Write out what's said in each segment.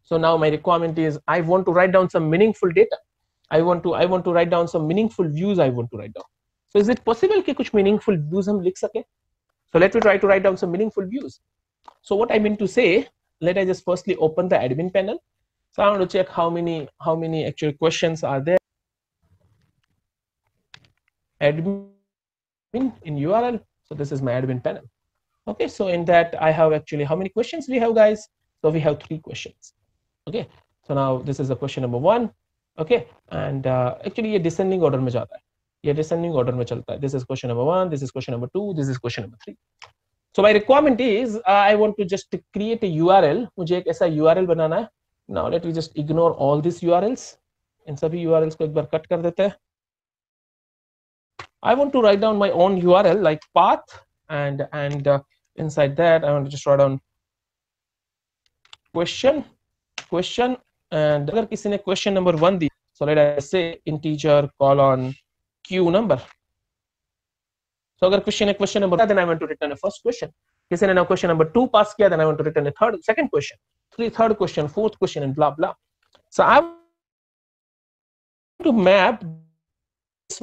So now my requirement is I want to write down some meaningful data. I want to write down some meaningful views. I want to write down. So is it possible कि कुछ meaningful views हम लिख सके? So let me try to write down some meaningful views. So what I mean to say, let I just firstly open the admin panel. So I want to check how many actual questions are there. Admin in URL. So this is my admin panel. Okay, so in that I have actually how many questions we have, guys? So we have 3 questions. Okay, so now this is the question number 1. Okay, and actually ये descending order में जाता है, ये descending order में चलता है. This is question number 1, this is question number 2, this is question number 3. So my requirement is I want to just create a URL. मुझे एक ऐसा URL बनाना है. Now let me just ignore all these URLs. इन सभी URLs को एक बार cut कर देते हैं. I want to write down my own URL like path, and inside that I want to just write down question, and अगर किसी ने question number 1 दी, so let us say integer colon q number. So अगर question है question number, then I want to return a first question. किसी ने now question number 2 pass किया, then I want to return a second question, third question, fourth question, and blah blah. So I want to map this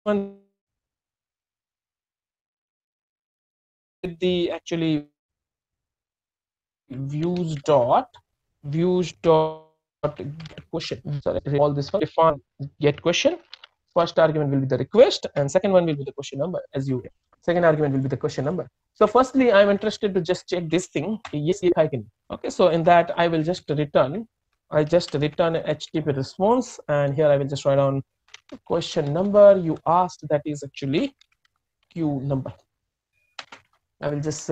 one with the actually views dot question. So all this one define get question. First argument will be the request, and second one will be the question number. Second argument will be the question number. So firstly, I'm interested to just check this thing. Yes, I can. Okay, so in that I will just return. I just return a HTTP response, and here I will just write down question number you asked. That is actually Q number. I will just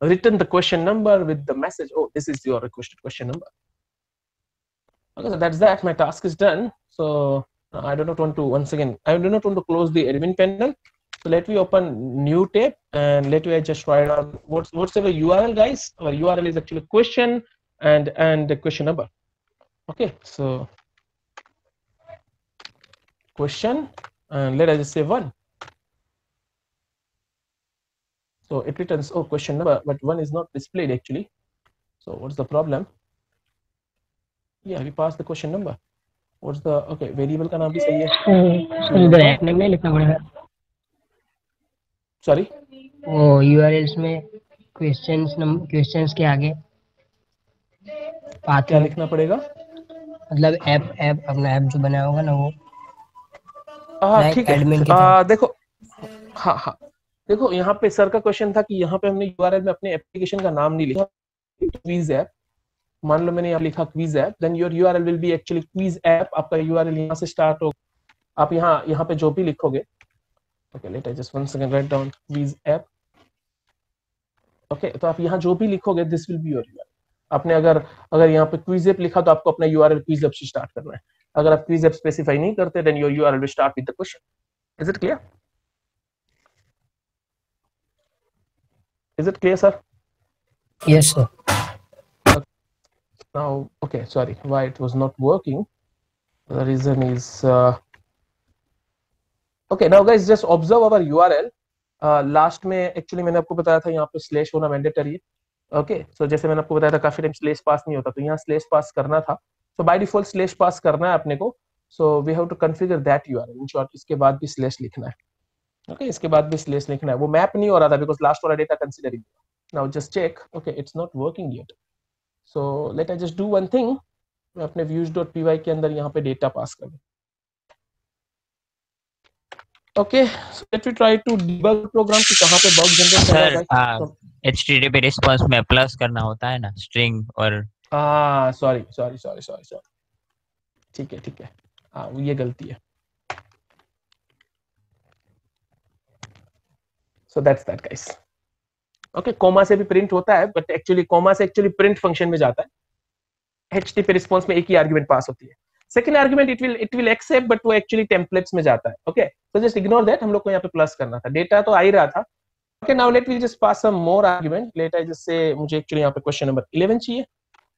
return the question number with the message. Oh, this is your requested question number. Okay, so that's that. My task is done. So I do not want to, once again, I do not want to close the admin panel. So let me open new tab, and let me just write down what's our URL, guys. Our URL is actually question and the question number. Okay, so question, and let us just say 1. So it returns question number, but 1 is not displayed actually. So what's the problem? Yeah, we passed the question number. What's the variable का नाम भी सही है. इधर app name नहीं लिखना पड़ेगा. Sorry. वो URLs में क्वेश्चंस के आगे पाथ क्या लिखना पड़ेगा? मतलब ऐप अपना ऐप जो बनाया होगा ना वो. ठीक है. देखो, हाँ देखो, यहाँ पे सर का क्वेश्चन था कि यहाँ पे हमने URL में अपने एप्लीकेशन का नाम नहीं लिखा. क्विज ऐप, मान लो मैंने यहाँ लिखा quiz app, then your URL will be actually quiz app. आपका URL यहाँ से स्टार्ट हो, आप यहाँ पे जो भी लिखोगे. Okay, let I just once again write down quiz app. Okay, तो आप यहाँ जो भी लिखोगे this will be your URL. आपने अगर यहाँ पे क्विज ऐप लिखा तो आपको अपना URL क्विज ऐप से स्टार्ट करना है. अगर आप क्विज ऐप स्पेसिफाई नहीं करते, then your URL will start with the question. Is it clear? Is it clear, sir? Yes, sir. Now, okay, sorry, why it was not working? The reason is okay. Now, guys, just observe our URL. Last में actually मैंने आपको बताया था यहाँ पे slash होना mandatory है. Okay, सो जैसे मैंने आपको बताया था काफी टाइम स्लैश पास नहीं होता, तो यहाँ स्लैश पास करना था. So by default slash pass करना है अपने को. So we have to configure that URL. In short इसके बाद भी स्लैश लिखना है. ओके, इसके बाद भी स्लैश लिखना है. वो मैप नहीं हो रहा था बिकॉज लास्ट वाला data considering. Now just check. Okay, it's not working yet. So let I just do one thing. मैं अपने views.py के अंदर यहाँ पे डेटा पास कर दूँ. Okay, so let me try to debug program कि कहाँ पे bug generate कर रहा है. HTTP response में प्लस करना होता है ना string और. sorry. ठीक है. ये गलती है. So that's that, guys. Okay, comma से भी प्रिंट होता है, बट एक्चुअली कॉमा से एक्चुअली प्रिंट फंक्शन में जाता है. HTTP रिस्पांस में एक ही आर्गुमेंट पास होती है. Second argument it will accept, but वो एक्चुअली टेम्पलेट्स में जाता है. Okay, so just ignore that. हम लोग को यहाँ पे प्लस करना था. डेटा तो आ ही रहा था. Okay, now let me just pass some more argument. Let I just say मुझे एक्चुअली यहाँ पे क्वेश्चन नंबर 11 चाहिए.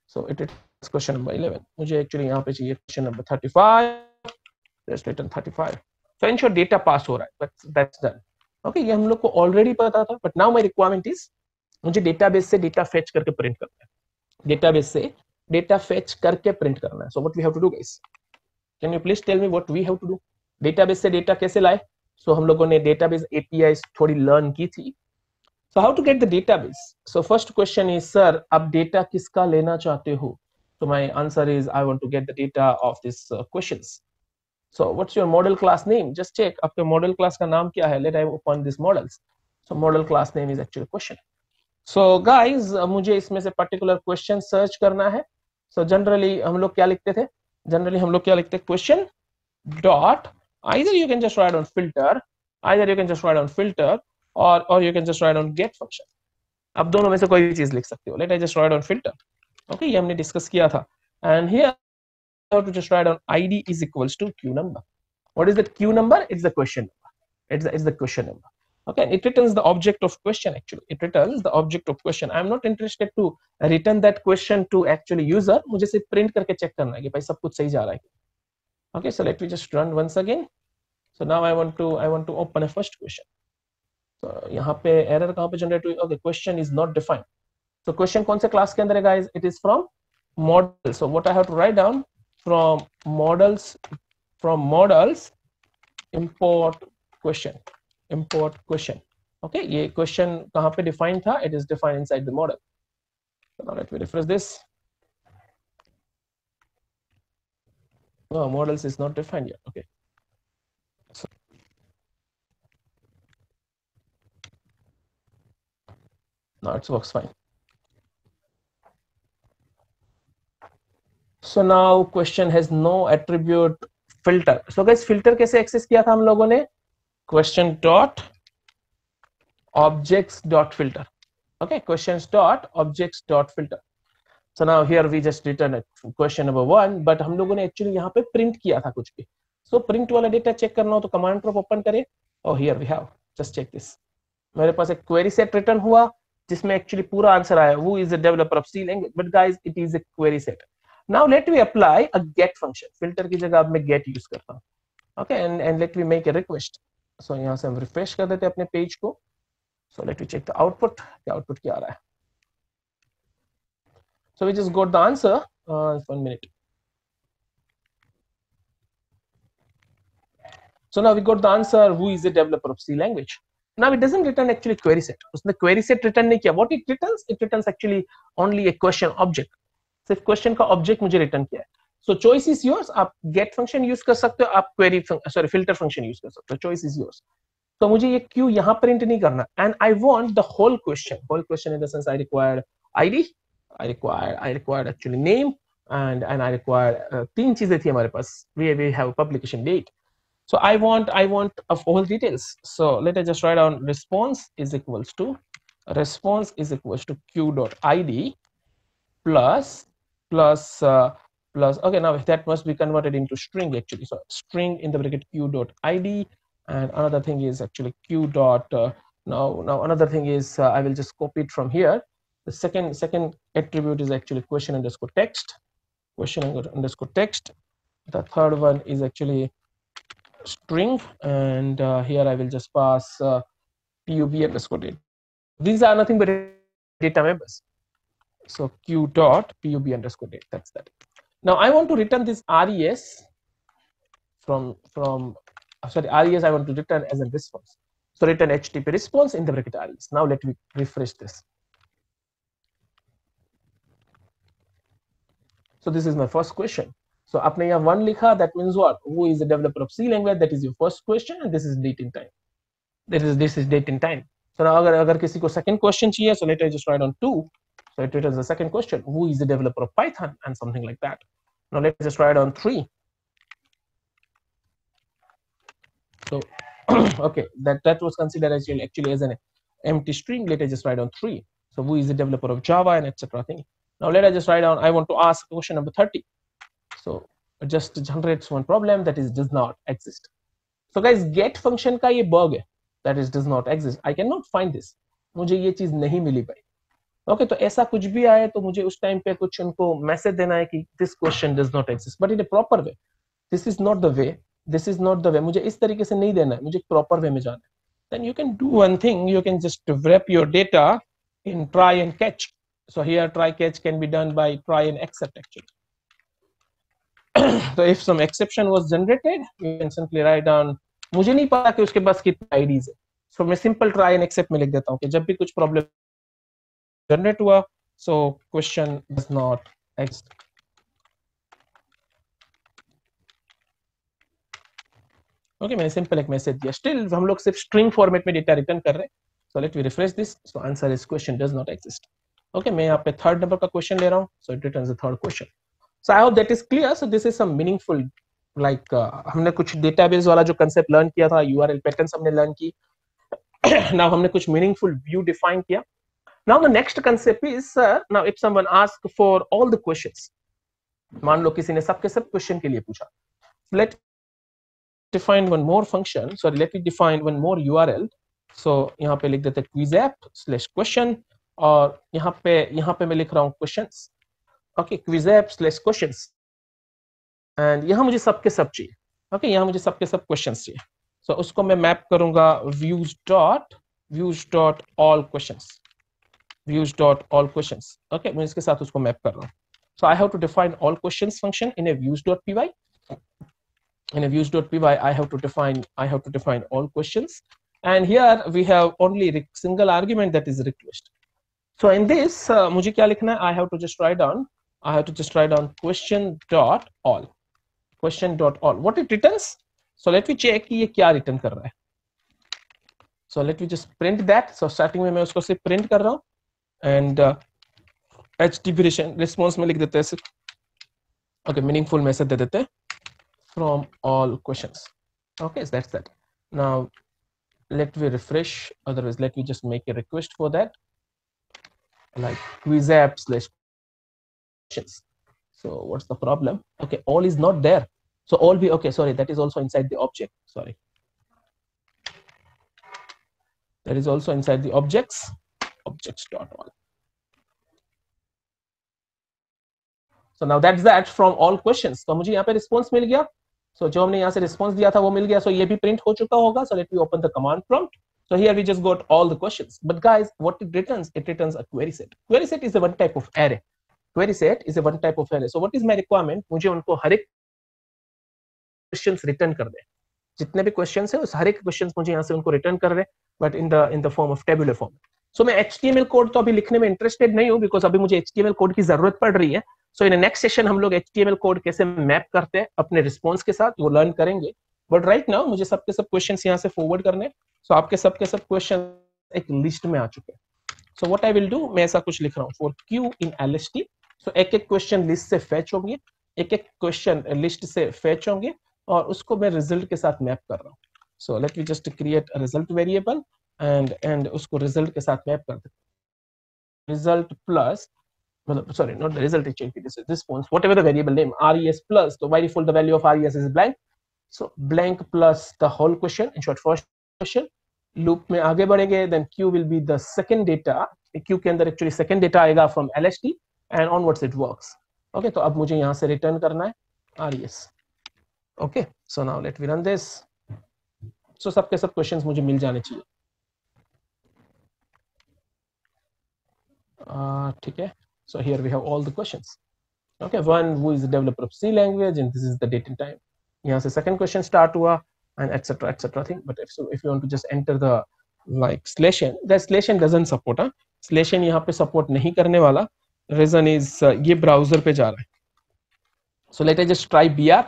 So it is question number 11. मुझे एक्चुअली यहाँ पे चाहिए question number 35. Just return 35. So ensure data pass हो रहा है, बट दैट्स डन. ओके, ये हम लोग को ऑलरेडी पता था, but now my requirement is मुझे डेटाबेस से डेटा फेच करके प्रिंट करना है. डेटाबेस से डेटा फेच करके प्रिंट करना है. So what we have to do guys, can you please tell me what we have to do. Database से डेटा कैसे लाए? सो हम लोगों ने डेटाबेस एपीआई थोड़ी लर्न की थी. So how to get the database? So first question is, sir, आप डेटा किसका लेना चाहते हो? So my answer is, I want to get the data of these questions. So what's your model class name? Just check आपके model class का नाम क्या है? Let I open these models. So model class name is actually question. So guys, मुझे इसमें से particular question search करना है. So generally हम लोग क्या लिखते थे? Generally हम लोग क्या लिखते? Question dot, either you can just write on filter, either you can just write on filter, or you can just write on get function. अब दोनों में से कोई भी चीज लिख सकते हो. Let I just write on filter. Okay, ये हमने डिस्कस किया था. And here I have to just write on ID is equals to Q number. What is that Q number? It's the question number. It's the question number. Okay, it returns the object of question. Actually, it returns the object of question. I'm not interested to return that question to actually user. मुझे सिर्फ print करके check करना है कि भाई सब कुछ सही जा रहा है. Okay, so let me just run once again. So now I want to open a first question. So यहाँ पे error कहाँ पे generate हुई? Okay, question is not defined. So question कौन से class के अंदर है guys? It is from model. So what I have to write down, from models import question. Okay, ये question कहाँ पे define था? It is defined inside the model. So now let me refresh this. No, models is not defined yet. Okay. So now it works fine. So now question has no attribute filter. So guys, filter कैसे access किया था हम लोगों ने? Question dot objects dot filter. Okay, questions dot objects dot filter. So now here we just return a question number 1, but हम लोगों ने actually यहाँ पे print किया था कुछ भी. So print वाला data check करना हो तो command prompt open करें. Oh, here we have. Just check this. मेरे पास एक query set return हुआ जिसमें actually पूरा आंसर आया. Who is the developer of C language? But guys, it is a query set. Now let me apply a get function. Filter की जगह अब मैं get use करता हूँ. Okay, and let me make a request. So यहाँ से हम refresh कर देते हैं अपने page को. So let me check the output. क्या output क्या आ रहा है? So we just got the answer. 1 minute. So now we got the answer. Who is the developer of C language? Now it doesn't return actually query set. उसने query set return नहीं किया. What it returns? It returns actually only a question object. सिर्फ question का object मुझे return किया है. सो choice is yours. आप gate function use कर सकते हो, आप क्वेरी फिल्टर फंक्शन यूज कर सकते हो. Choice is yours. तो मुझे ये क्यू यहाँ प्रिंट नहीं करना. And I want the whole question in the sense I required ID, I required actually name, and I required तीन चीजें थी हमारे पास. We have publication date. So I want of all details. So let us just write down response is equals to q dot id plus okay, now that must be converted into string actually. So string in the bracket q dot id, and another thing is actually q dot now another thing is I will just copy it from here. The second attribute is actually question underscore text. The third one is actually string, and here I will just pass pub underscore date. These are nothing but data members. So q dot pub underscore date. That's that. Now I want to return this res from res I want to return as a response. So return http response in the bracket res. Now let me refresh this. So this is my first question. So आपने यहाँ 1 लिखा, that means what? Who is the developer of C language? That is your first question, and this is date in time. This is date in time. So now अगर किसी को second question चाहिए, so let us just write on 2. So it returns the second question. Who is the developer of Python? And something like that. Now let's just write on 3. So okay, that was considered actually as an empty string. Let us just write on 3. So who is the developer of Java and etc. thing. Now let us just write down. I want to ask question number 30. So it just generates one problem, that is does not exist. So guys, get function का ये bug है, that is does not exist. I cannot find this. मुझे ये चीज नहीं मिली भाई. Okay, तो ऐसा कुछ भी आए तो मुझे उस टाइम पे कुछ उनको मैसेज देना है कि this question does not exist, but in a proper way. This is not the way. मुझे इस तरीके से नहीं देना है, मुझे proper way में जाना है. Then you can do one thing. You can just wrap your data in try and catch. So here try catch can be done by try and except actually. So if some exception was generated, you can simply write down, मुझे नहीं पता कि उसके पास कितने IDs है, so मैं simple try and except में लिख देता हूँ कि जब भी कुछ प्रॉब्लम जनरेट हुआ, so question does not exist. Okay मैंने सिंपल एक मैसेज दिया, स्टिल हम लोग सिर्फ स्ट्रिंग फॉर्मेट में डेटा रिटर्न कर रहे हैं. So let we refresh this. So answer is question does not exist. Okay मैं यहाँ पे थर्ड नंबर का क्वेश्चन ले रहा हूँ. So it returns the third question. So I hope that is clear. So this is some meaningful, like हमने कुछ database वाला जो कंसेप्ट लर्न किया था, यूआरएल पैटर्न्स हमने लर्न की. नाउ हमने कुछ मीनिंगफुल व्यू डिफाइन किया. Now the next concept is sir, now if someone ask for all the questions, मान लो किसी ने सबके सब क्वेश्चन के लिए पूछा, late define one more function. Sorry, let me define one more URL. So यहाँ पे लिख देते quizzapp/question और यहाँ पे मैं लिख रहा हूँ questions. Okay, quizzapp/questions. And यहाँ मुझे सबके सब चाहिए. Okay, यहाँ मुझे सबके सब questions चाहिए. So उसको मैं मैप करूँगा views.all questions. Views.all questions. Okay, मैं इसके साथ उसको मैप कर रहा हूँ. So I have to define all questions function in a views.py. In a views.py, I have to define all questions, and here we have only single argument, that is request. So in this मुझे क्या लिखना है? I have to just write down question.all. What it returns? So let me check कि ये क्या return कर रहा है. So let me just print that. So starting में मैं उसको सिर्फ print कर रहा हूँ, and HTTP response में लिख देते हैं सिर्फ. Okay, meaningful message दे देते हैं from all questions. Okay, so that's that. Now let me refresh, otherwise let me just make a request for that, like quizzapp/questions. So what's the problem? Okay, all is not there. So all be okay, sorry, that is also inside the object. Sorry, that is also inside the objects.all. So now that's that from all questions. तो मुझे यहाँ पे response मिल गया. So जो हमने यहाँ से response दिया था वो मिल गया. So ये भी print हो चुका होगा. So let me open the command prompt. So here we just got all the questions. But guys, what it returns? It returns a query set. Query set is a one type of array. Query set is a one type of array. So what is my requirement? मुझे उनको हर एक questions return कर दे. जितने भी questions है उस हर एक questions मुझे यहाँ से उनको return कर दे. But in the form of tabular form. So मैं HTML कोड तो अभी लिखने में इंटरेस्टेड नहीं हूँ, बिकॉज अभी मुझे HTML कोड की जरूरत पड़ रही है. सो इन नेक्स्ट सेशन हम लोग HTML कोड कैसे मैप करते हैं अपने रिस्पॉन्स के साथ, वो लर्न करेंगे. बट राइट नाउ मुझे सबके सब क्वेश्चंस यहाँ से फॉरवर्ड करने. सो आपके सबके सब क्वेश्चन एक लिस्ट में आ चुके हैं. So what I will do, मैं ऐसा कुछ लिख रहा हूँ फॉर क्यू इन LST. सो एक एक क्वेश्चन लिस्ट से फेच होंगे, एक एक क्वेश्चन लिस्ट से फेच होंगे और उसको मैं रिजल्ट के साथ मैप कर रहा हूँ. So let me just create a result variable and उसको रिजल्ट के साथ मैप कर देते हैं. Result plus, sorry, not the result is changed, this is response, whatever the variable name, res plus, so by default the value of res is blank. So blank plus the whole question, in short first question. loop में आगे बढ़ेंगे, then q will be the second data. q के अंदर actually second data आएगा from LST and onwards it works. Okay, तो अब मुझे यहाँ से return करना है res. Okay, so now let me run this. So सबके सब questions मुझे मिल जाने चाहिए. ठीक है. So here we have all the questions. Okay, one who is the developer of C language, and this is the date and time. यहाँ से second question start हुआ and etc thing. But if you want to just enter the like /n, the /n doesn't support. /n यहाँ पे support नहीं करने वाला. Reason is ये browser पे जा रहा है. So let us just try BR.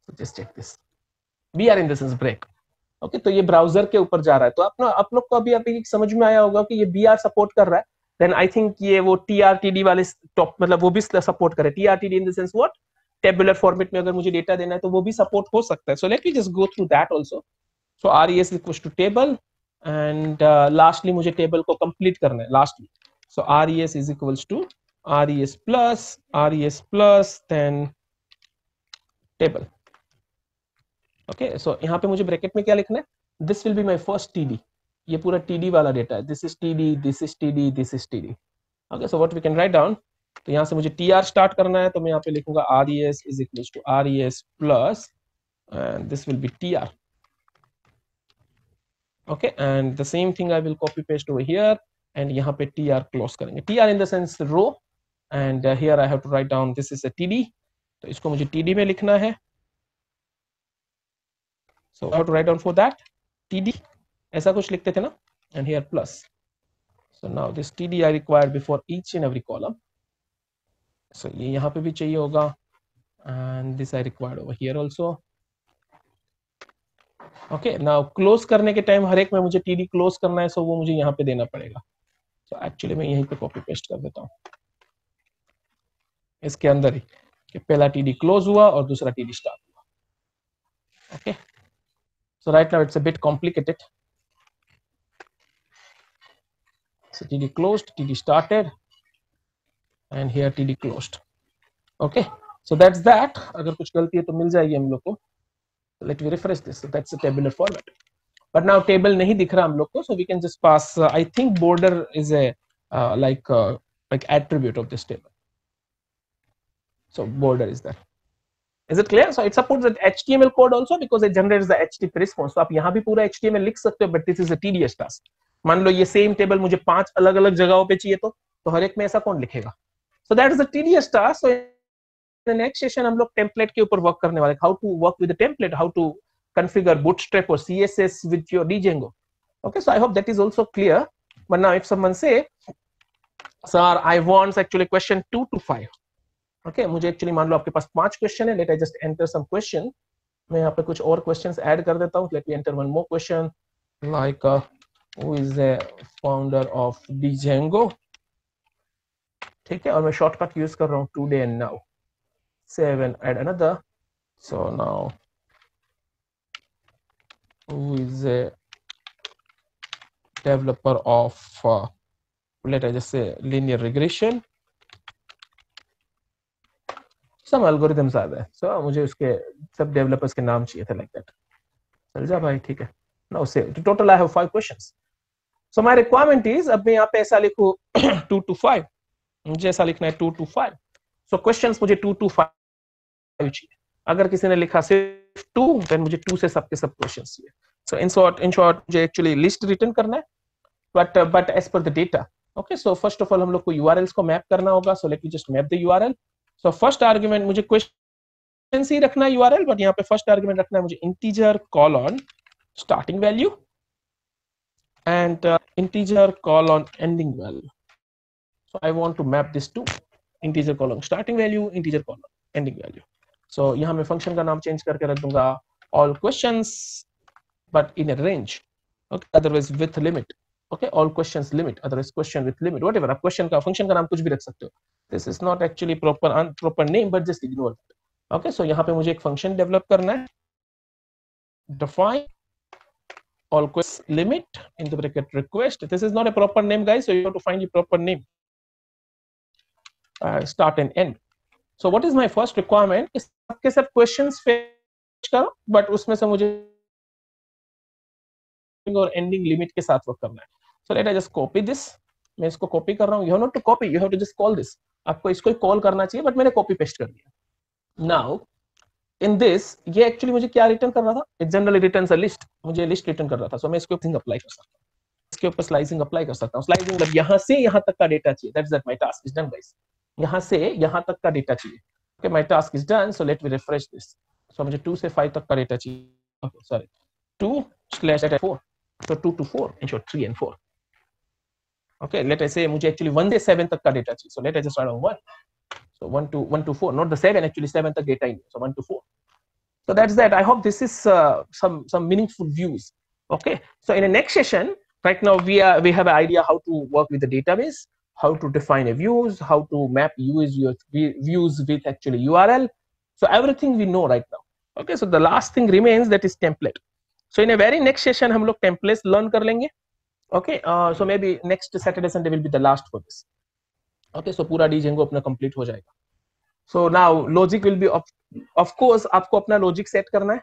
So just check this. BR in this is break. Okay, तो ये ब्राउजर के ऊपर जा रहा है. तो आप लोग को अभी समझ में आया होगा कि ये BR सपोर्ट कर रहा है. Then I think ये वो TRTD वाले टॉप मतलब वो भी सपोर्ट करे. TRTD in the sense what? Tabular format में अगर मुझे डेटा देना है तो वो भी सपोर्ट हो सकता है. So let me just go through that also. So res equals to table and lastly मुझे टेबल को कंप्लीट करना है lastly. So res is equals to res plus then table. Okay, so यहाँ पे मुझे ब्रैकेट में क्या लिखना है? This will be my first TD. ये पूरा TD वाला डेटा है. This is TD, this is TD, this is TD. Okay, so what we can write down? तो यहाँ से मुझे TR स्टार्ट करना है, तो मैं यहाँ पे लिखूंगा res is equals to res plus and this will be TR. Okay, and the same thing I will copy paste over here. And यहाँ पे tr क्लोज करेंगे, tr in the sense row, and here I have to write down this is a td, तो इसको मुझे td में लिखना है, so I have to write down for that td, ऐसा कुछ लिखते थे ना, and here plus, so now this td I required before each and every column, सो ये यहाँ पे भी चाहिए होगा, and this I required over here also. Okay, now close करने के टाइम हर एक में मुझे td क्लोज करना है, सो वो मुझे यहाँ पे देना पड़ेगा, सो एक्चुअली मैं यहीं पे कॉपी पेस्ट कर देता हूँ इसके अंदर ही, कि पहला td क्लोज हुआ और दूसरा td स्टार्ट हुआ। Okay, so right now it's a bit complicated, so td closed, td started, and here td closed। okay, so that's that, अगर कुछ गलती है तो मिल जाएगी हम लोग को, let me refresh this, so that's a tabular format, but now table नहीं दिख रहा हम लोग को, so we can just pass, I think border is a like attribute of this table, so border is there, is it clear? So it supports that HTML code also because it generates the HTTP response, so आप यहाँ भी पूरा HTML लिख सकते हो, but this is a tedious task। मान लो ये same table मुझे 5 अलग अलग जगहों पे चाहिए, तो हर एक में ऐसा कौन लिखेगा, so that is a tedious task। so in the next session हम लोग टेम्पलेट के ऊपर वर्क करने वाले, how to work with the template, how to configure bootstrap or css with your Django। okay, so I hope that is also clear, but now if someone say sir I want actually question 2 to 5, okay, मुझे actually मान लो आपके पास 5 question है, let I just enter some question, मैं यहाँ पे कुछ और क्वेश्चंस ऐड कर देता हूँ, let me enter one more question like who is the founder of Django, ठीक है, और मैं शॉर्टकट यूज कर रहा हूँ today and now, save and add another, so now who is a developer of let I just say linear regression, some algorithms are there, so मुझे उसके सब डेवलपर्स के नाम चाहिए थे, like that, चल जा भाई, ठीक है, now save, to total I have 5 questions, so my requirement is, अब मैं यहाँ पे ऐसा लिखूँ 2 to 5, मुझे ऐसा लिखना है 2 to 5, so questions मुझे 2 to 5 चाहिए, अगर किसी ने लिखा सिर्फ 2, then मुझे 2 से सबके सब क्वेश्चंस चाहिए, so in short मुझे एक्चुअली लिस्ट रिटर्न करना है, but as per the data, okay, so first of all हम लोग को URLs को मैप करना होगा, so let me just map the URL, so first argument मुझे क्वेश्चन ही रखना है URL, but यहाँ पे फर्स्ट आर्गुमेंट रखना है मुझे integer colon starting value and integer colon ending value, so I want to map this to integer colon starting value, integer colon ending value, so यहाँ मैं फंक्शन का नाम चेंज करके रख दूंगा all questions but in a range, okay, otherwise with limit, okay, all questions limit, otherwise question with limit, whatever, आप question का function का नाम कुछ भी रख सकते हो, this is not actually proper name but just ignore it, okay, so यहाँ पे मुझे एक फंक्शन डेवलप करना है, define all quest limit into bracket request, this is not a proper name guys, so you have to find the proper name, start and end, so what is my first requirement, is सबके सब questions fetch करो, but उसमें से मुझे और ending limit के साथ work करना है, so let I just copy this, मैं इसको कॉपी कर रहा हूँ, you have not to copy, you have to just call this, आपको इसको ही कॉल करना चाहिए, बट मैंने कॉपी पेस्ट कर दिया। now in this ये एक्चुअली मुझे क्या रिटर्न कर रहा था, it generally returns a list, मुझे लिस्ट रिटर्न कर रहा था, so मैं इसको अप्लाई कर सकता हूँ, इसके ऊपर स्लाइसिंग अप्लाई कर सकता हूँ, स्लाइसिंग मतलब यहाँ से यहाँ तक का डेटा चाहिए, that's that my task is done guys, यहाँ से यहाँ तक का डेटा चाहिए, okay, my task is done, so let me refresh this, so मुझे 2 से 5 तक का डेटा चाहिए, okay, sorry 2/4, so 2 to 4 in short 3 and 4, okay, let us say मुझे actually 1 से 7 तक का डेटा चाहिए, so let us just write on 1, so 1 to 4, not the 7, actually 7 तक डेटा ही नहीं, so 1 to 4, so that's that, I hope this is some meaningful views, okay, so in the next session right now we have an idea how to work with the database, how to define a views, how to map views with actually URL, so everything we know right now, okay, so the last thing remains, that is template, so in a very next session हम लोग templates learn कर लेंगे, okay, so maybe next Saturday Sunday will be the last for this, okay, so पूरा Django अपना complete हो जाएगा, so now logic will be of course आपको अपना logic set करना है,